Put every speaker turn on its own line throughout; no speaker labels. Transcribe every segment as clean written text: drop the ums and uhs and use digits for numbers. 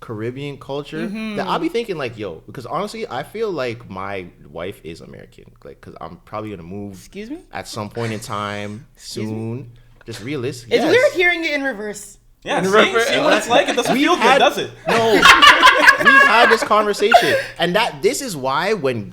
Caribbean culture that I'll be thinking like, yo, because honestly, I feel like my wife is American, like, because I'm probably gonna move.
Excuse me?
At some point in time soon. Just realistic.
It's weird hearing it in reverse.
Yeah, see what it's like? It doesn't feel good, does it?
No, we've had this conversation, and this is why when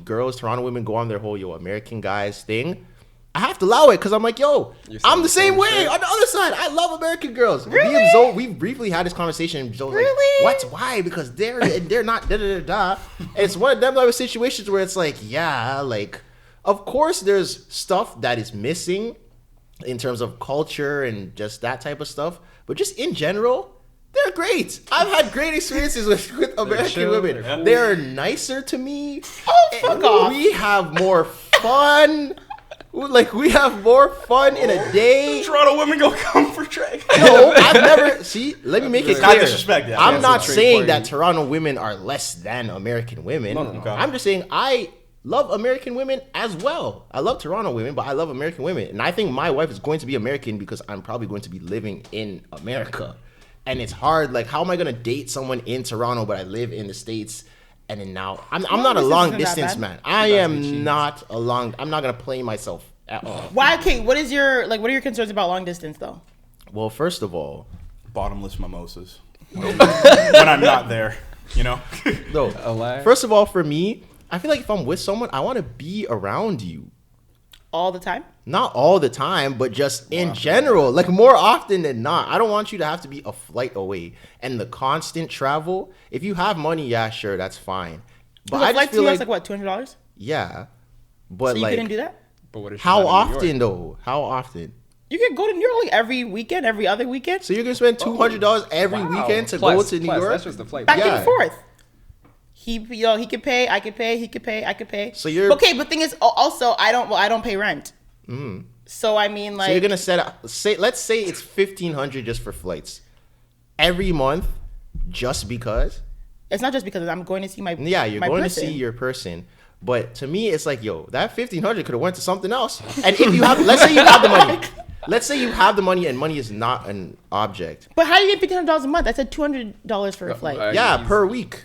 girls, Toronto women go on their whole American guys thing, I have to allow it because I'm like, yo, I'm the same way on the other side. I love American girls.
Really?
We briefly had this conversation. And Zoe's
really?
like, what? Why? Because they're not da da da da. It's one of them type of situations where it's like, yeah, like, of course there's stuff that is missing in terms of culture and just that type of stuff, but just in general, they're great. I've had great experiences with American women. Yeah. They're nicer to me.
Oh, fuck off.
We have more fun. Like, we have more fun in a day.
Toronto women go come for Drake.
No, I've never. See, let me make it clear.
Disrespect, yeah.
I'm not saying that Toronto women are less than American women.
No. Okay.
I'm just saying I love American women as well. I love Toronto women, but I love American women. And I think my wife is going to be American because I'm probably going to be living in America. And it's hard. Like, how am I going to date someone in Toronto, but I live in the States? And then now, I'm not a long distance man. I am not a long. I'm not gonna play myself at all.
Why? Okay, what are your concerns about long distance though?
Well, first of all,
bottomless mimosas when I'm not there. You know.
No. First of all, for me, I feel like if I'm with someone, I want to be around you
all the time.
Not all the time, but just in general, like more often than not. I don't want you to have to be a flight away. And the constant travel, if you have money, yeah, sure, that's fine. But I just feel
like what, $200?
Yeah, but
so you couldn't do that?
But what if
how often though? How often?
You can go to New York like every weekend, every other weekend.
So you're gonna spend $200 every weekend to go to New York?
That's just the flight.
Back and forth. He could pay. I could pay. He could pay. I could pay.
So you're
okay. But the thing is, also I don't pay rent. So I mean, like,
so you're gonna set up. Let's say it's $1,500 just for flights every month, just because.
It's not just because I'm going to see my
you're going to see your person. But to me, it's like, yo, that $1,500 could have went to something else. And if you have, let's say you have the money. Let's say you have the money and money is not an object.
But how do you get $1,500 a month? I said $200 for a flight.
Yeah, per week.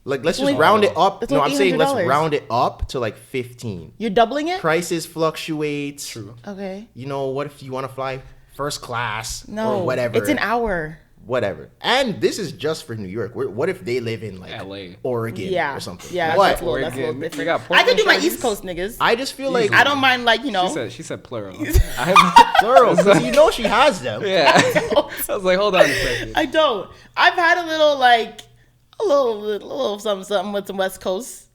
Like, let's just round it up. No, I'm saying let's round it up to like 15.
You're doubling it?
Prices fluctuate.
True.
Okay.
You know, what if you want to fly first class
or
whatever?
It's an hour.
Whatever. And this is just for New York. What if they live in like
LA,
Oregon or something?
Yeah,
what?
That's a little different. I could do my East Coast niggas.
I just feel like
I don't mind, like, you know.
She said plural.
Plural, because you know she has them.
Yeah. I was like, hold on a second.
I don't. I've had a little something with some West Coast.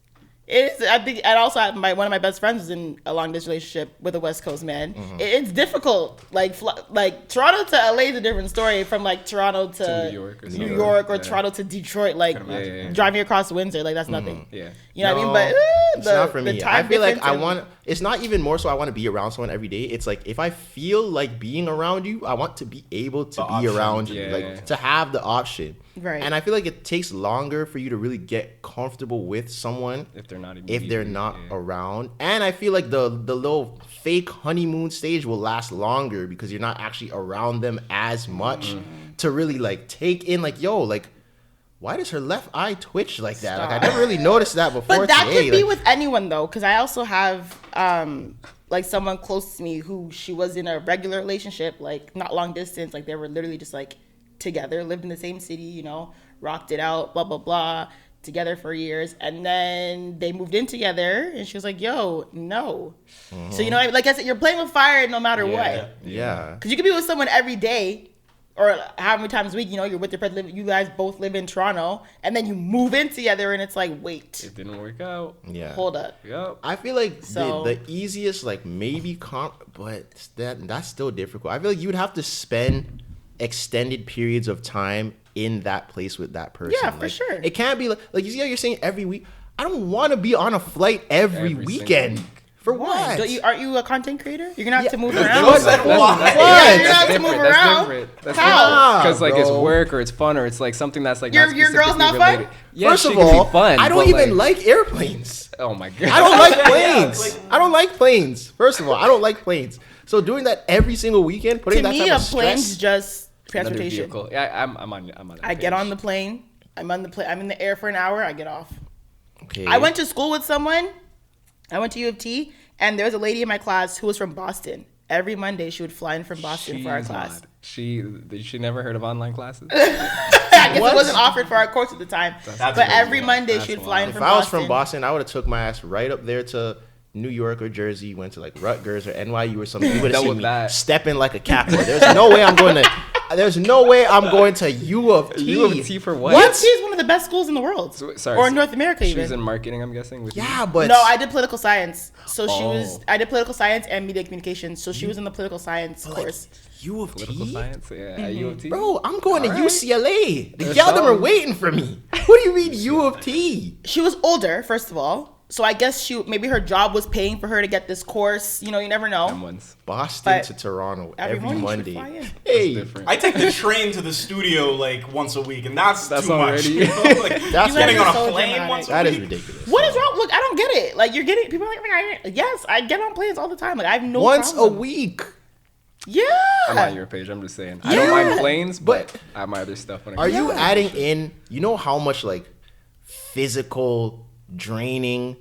I think, and also one of my best friends is in a long distance relationship with a West Coast man. Mm-hmm. It's difficult. Like Toronto to LA is a different story from like Toronto to New York or Toronto to Detroit. Like driving across Windsor, like that's nothing.
Yeah,
you know what I mean. But
it's not for me. I feel like it's not even more so I want to be around someone every day. It's like if I feel like being around you, I want to be able to be around you, to have the option.
Right.
And I feel like it takes longer for you to really get comfortable with someone
if they're not
around. And I feel like the little fake honeymoon stage will last longer because you're not actually around them as much to really like take in like, yo, like, why does her left eye twitch like that? Like, I never really noticed that before.
But that could be with anyone though, because I also have like someone close to me who she was in a regular relationship, like not long distance, like they were literally just like together, lived in the same city, you know, rocked it out, blah blah blah, together for years, and then they moved in together, and she was like, "Yo, no." Mm-hmm. So you know, like I said, you're playing with fire no matter what.
Yeah.
Because you could be with someone every day, or how many times a week, you know, you're with your friend, you guys both live in Toronto, and then you move in together, and it's like, wait,
it didn't work out.
Yeah.
Hold up.
Yep.
I feel like the easiest, like maybe but that's still difficult. I feel like you would have to spend extended periods of time in that place with that person.
Yeah, for sure.
It can't be like you see how you're saying every week. I don't want to be on a flight every weekend. For what?
Aren't you a content creator? You're gonna have to move around.
You're gonna
have to move around.
How? Because like it's work or it's fun or it's like something that's like
your girl's not
related.
fun.
Yeah,
First of all,
fun,
I don't even like airplanes.
Oh my god.
I don't like planes. I don't like planes. First of all, I don't like planes. So doing that every single weekend, putting that type of stress.
To me, a plane's just transportation.
vehicle. Yeah, I'm on that
I get
page.
on the plane. I'm on the plane. I'm in the air for an hour. I get off.
Okay.
I went to school with someone. I went to U of T, and there was a lady in my class who was from Boston. Every Monday, she would fly in from Boston for our class.
She never heard of online classes.
I guess it wasn't offered for our course at the time.
That's
But
crazy.
every Monday,
That's
she would fly in
If
from
I was
Boston.
from Boston, I would have took my ass right up there to New York or Jersey, went to like Rutgers or NYU or something. You would have
Done
seen
with
me
that.
stepping like a Kappa. There's no way I'm going to. There's no way I'm going to U of T.
U of T for what?
U of T is one of the best schools in the world.
Sorry,
or in North America,
She
even.
was in marketing, I'm guessing. With
Yeah,
you?
but
No, I did political science. So she
Oh.
was. I did political science and media communications. So she was in the political science course.
U of
Political
T.
science. Yeah, at U of T.
Bro, I'm going to
All right.
UCLA. The
There's
y'all them are
something.
waiting for me. What do you mean U of T?
She was older, first of all. So I guess maybe her job was paying for her to get this course. You know, you never know.
Someone's.
Boston
But
to Toronto
every
every
morning she would
Monday.
fly in.
Hey,
Different.
I take the train to the studio like once a week, and that's too
already-
much. You know? Like,
That's
getting
guys
on
are
a
so
plane
dramatic.
once a
that
week.
is ridiculous.
What is wrong? Look, I don't get it. Like, you're getting people are like, yes, I get on planes all the time. Like, I have no
Once
problem.
a week.
Yeah.
I'm on your page. I'm just saying. I don't mind planes, but
But-
I have my other stuff. When I
Are
go.
you adding in, you know how much like physical draining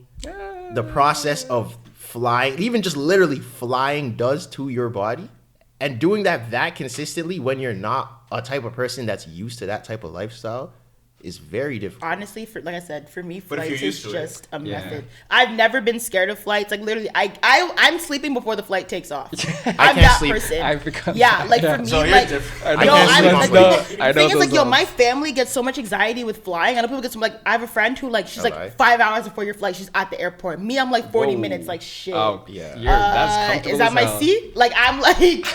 the process of flying, even just literally flying does to your body? And doing that consistently when you're not a type of person that's used to that type of lifestyle is very different.
Honestly, for like I said, for me,
But if
flights
you're
is
used to it.
just a
Yeah.
method. I've never been scared of flights. Like literally, I'm sleeping before the flight takes off. I'm
can't
that
sleep.
person.
I've become
yeah,
that.
like
Yeah.
for me,
So you're
like
different.
I
yo,
can't
I'm
sleep on
like,
flights.
the
I know
thing is like
those
yo,
ones.
my family gets so much anxiety with flying. I know people get some like I have a friend who like she's
Alright.
like 5 hours before your flight, she's at the airport. Me, I'm like 40
Whoa.
minutes. Like shit.
Oh
Yeah.
that's comfortable.
Is that
as
my
hell.
seat? Like I'm like,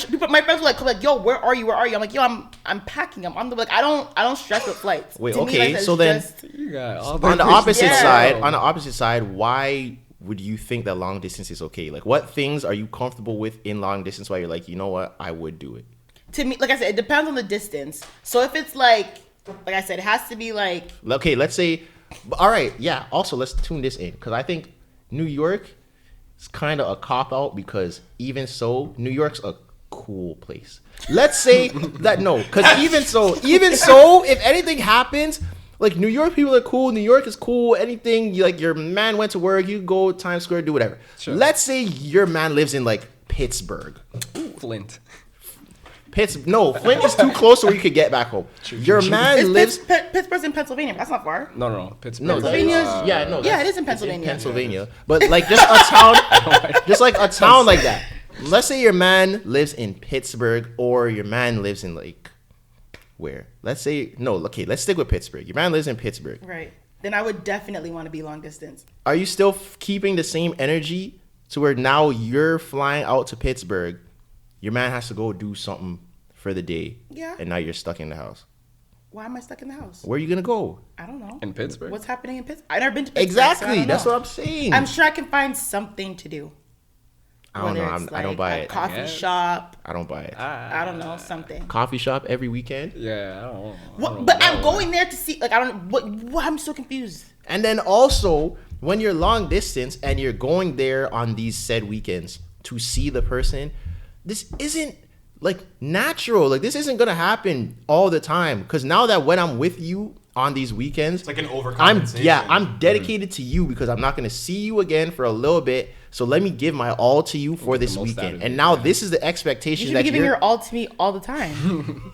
people, my friends were like, yo, where are you? Where are you? I'm like, yo, I'm packing. I'm on the like, I don't stress with flights.
Wait,
To me,
okay,
like,
so
that's
then-
just-
You got all
On the opposite
Yeah.
side, why would you think that long distance is okay? Like, what things are you comfortable with in long distance? Why you're like, you know what, I would do it.
to me, like I said, it depends on the distance. So if it's like I said, it has to be like
Okay, let's say, all right, yeah. Also, let's tune this in because I think New York is kind of a cop out because even so, New York's a cool place. Let's say that no, because even so, if anything happens, like New York people are cool. New York is cool. Anything like your man went to work, you go Times Square, do whatever.
Sure.
Let's say your man lives in like Pittsburgh.
Flint.
Flint is too close to where you could get back home. Your man lives.
Pittsburgh's in Pennsylvania. But that's not far.
No. Pittsburgh.
No,
Pennsylvania's-
yeah,
Yeah, it is in
it's
Pennsylvania.
Pennsylvania, but like just a town, just like a town like that. Let's say your man lives in Pittsburgh, or your man lives in like where? Let's say no. Okay, let's stick with Pittsburgh. Your man lives in Pittsburgh.
Right. Then I would definitely want to be long distance.
Are you still keeping the same energy to where now you're flying out to Pittsburgh? Your man has to go do something for the day.
Yeah.
And now you're stuck in the house.
Why am I stuck in the house?
Where are you gonna go?
I don't know.
In Pittsburgh?
What's happening in Pittsburgh? I've never been to Pittsburgh.
Exactly.
So I
That's
don't know.
what I'm saying.
I'm sure I can find something to do.
I don't know.
Whether it's
I don't
like
buy
a
it.
Coffee
guess.
shop.
I don't buy it.
I don't know, something.
Coffee shop every weekend.
Yeah, I don't know.
What, but I'm going there to see. Like I don't. What? I'm so confused.
And then also, when you're long distance and you're going there on these said weekends to see the person, this isn't like natural. Like this isn't gonna happen all the time. Because now that when I'm with you on these weekends,
It's like an overcompensation.
I'm dedicated to you because I'm not gonna see you again for a little bit. So let me give my all to you for
Get the
this
most out
weekend.
of
And
it,
now
yeah.
this is the
You
expectation
should be
that
giving
you're.
your all to me all the time.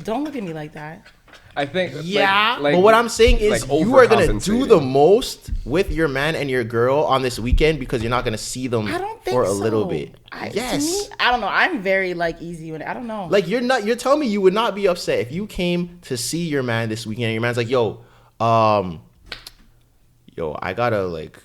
Don't look at me like that.
I think.
Yeah,
like,
but what I'm saying is
like
you are gonna do
overcompensating.
the most with your man and your girl on this weekend because you're not gonna see them
I don't think
for a
so.
little bit.
To
Yes,
me, I don't know. I'm very like easy when I don't know.
like you're telling me you would not be upset if you came to see your man this weekend and your man's like, yo, I gotta like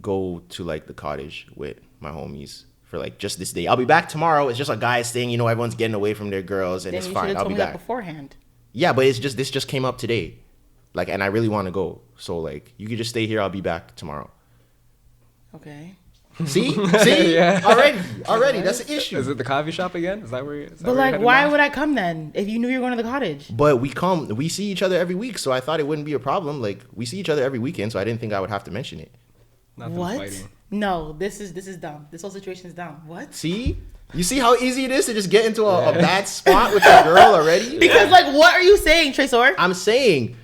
go to like the cottage with my homies for like just this day. I'll be back tomorrow. It's just a guy's thing, everyone's getting away from their girls and
then
it's
you should
fine.
have
I'll
told
be
me that
back.
beforehand.
Yeah, but this just came up today. Like, and I really want to go. So like you could just stay here, I'll be back tomorrow.
Okay.
See?
Yeah.
Already, that's the issue.
Is it the coffee shop again? Is that where? Is that
But
where you're
like,
headed
why
now?
would I come then if you knew you were going to the cottage?
But we see each other every week, so I thought it wouldn't be a problem. Like we see each other every weekend, so I didn't think I would have to mention it.
Nothing
What?
fighting.
No, this is dumb. This whole situation is dumb. What?
See? You see how easy it is to just get into a bad spot with a girl already?
Because, like, what are you saying, Tresor?
I'm saying,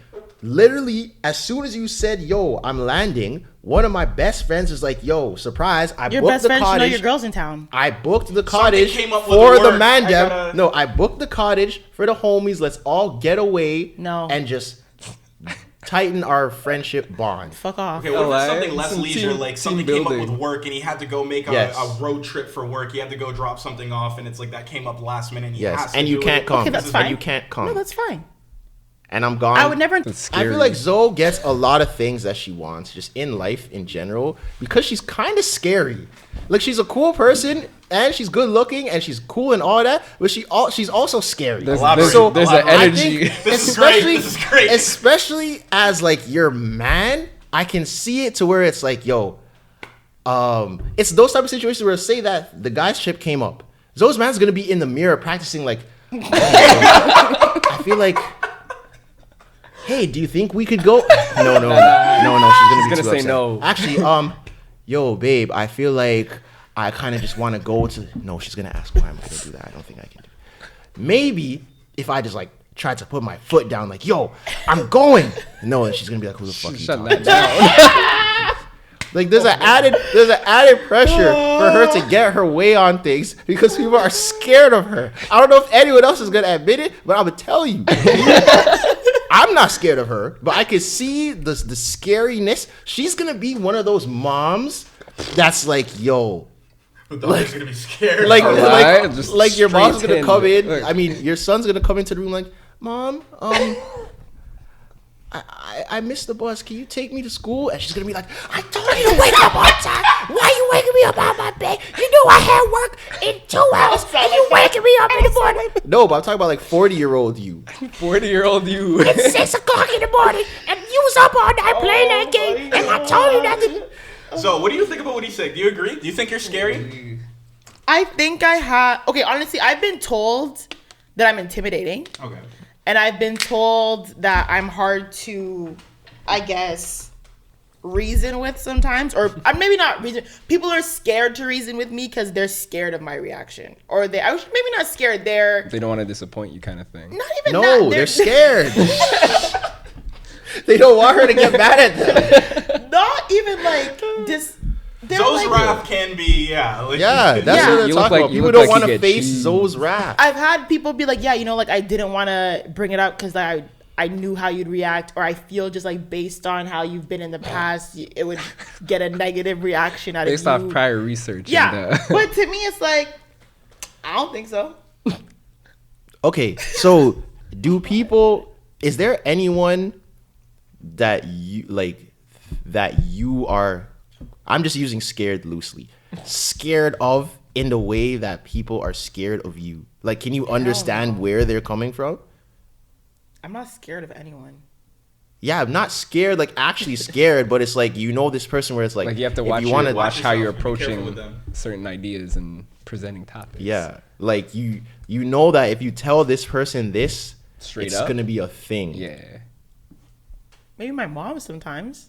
literally, as soon as you said, yo, I'm landing, one of my best friends is like, yo, surprise, I
Your
booked
best
the
friend should know
cottage.
your girl's in town.
I booked the cottage
came up with
for
the
the
work.
man
I
dem.
gotta-
No, I booked the cottage for the homies. Let's all get away
No.
and just tighten our friendship bond.
Fuck off.
Okay, what if it's
LA?
something less
Some
leisure,
team-
like
team
something came up
building.
with work and he had to go make
Yes.
a road trip for work. He had to go drop something off and it's like that came up last minute and he
Yes,
has to
and you
do
can't
it.
come.
Okay, that's
And
fine.
you can't come.
No, that's fine.
And I'm gone.
I would never.
That's
I
scary.
feel like Zoe gets a lot of things that she wants just in life in general because she's kind of scary. Like she's a cool person and she's good looking and she's cool and all that, but she's also scary.
There's
Elaborate.
an
Elaborate.
I
energy.
think
This is great.
especially,
This is great.
especially as like your man, I can see it to where it's like, yo, it's those type of situations where say that the guy's chip came up. Zoe's man's gonna be in the mirror practicing like, I feel like, hey, do you think we could go? No, she's gonna
She's gonna
be
say
too
no.
upset. Actually, yo, babe, I feel like I kind of just want to go to. No, she's gonna ask why am I gonna do that? I don't think I can do it. Maybe if I just like tried to put my foot down, like, yo, I'm going. No, and she's gonna be like, who the fuck are you
Shut
talking
that
to?
down.
Like there's an added pressure for her to get her way on things because people are scared of her. I don't know if anyone else is gonna admit it, but I'm gonna tell you. I'm not scared of her, but I can see the scariness. She's gonna be one of those moms that's like, yo,
The daughter's gonna be scared.
Alright, just
like your mom's
straight
gonna come in.
Look.
I mean, your son's gonna come into the room like, Mom, I missed the bus. Can you take me to school? And she's gonna be like, I told you to wake up on time. Why are you waking me up out of my bed? You knew I had work in 2 hours, and you waking me up in the morning. No, but I'm talking about like 40-year-old you.
40-year-old you.
It's 6 o'clock in the morning, and you was up all night playing that game, and I told you not to.
So, what do you think about what he said? Do you agree? Do you think you're scary?
I think I have. Okay, honestly, I've been told that I'm intimidating.
Okay.
And I've been told that I'm hard to, I guess, reason with sometimes. Or maybe not reason. People are scared to reason with me because they're scared of my reaction. Or maybe not scared.
They don't want to disappoint you, kind of thing.
Not even
No,
that.
they're scared. They don't want her to get mad at them.
Not even like this.
Zoe's wrath can be, Like,
Yeah, that's
Yeah.
what they're
You look
talking
like-
about.
you
People
look
don't
like
want
you
to
get
face
cheese.
Zoe's wrath.
I've had people be like, yeah, like I didn't want to bring it up because I knew how you'd react, or I feel just like based on how you've been in the past, it would get a negative reaction out
Based
of you.
off prior research.
Yeah,
And,
but to me, it's like I don't think so.
Okay, so is there anyone that you are, I'm just using scared loosely, scared of in the way that people are scared of you? Like, can you understand where they're coming from?
I'm not scared of anyone.
Yeah, I'm not scared, like actually scared, but it's like, you know, this person where it's like,
like you have to
if
watch,
you wanna-
watch how you're
yourself, be careful
approaching
with them.
certain ideas and presenting topics.
Yeah, like you know that if you tell this person this,
Straight
it's
up?
gonna be a thing.
Yeah.
Maybe my mom sometimes.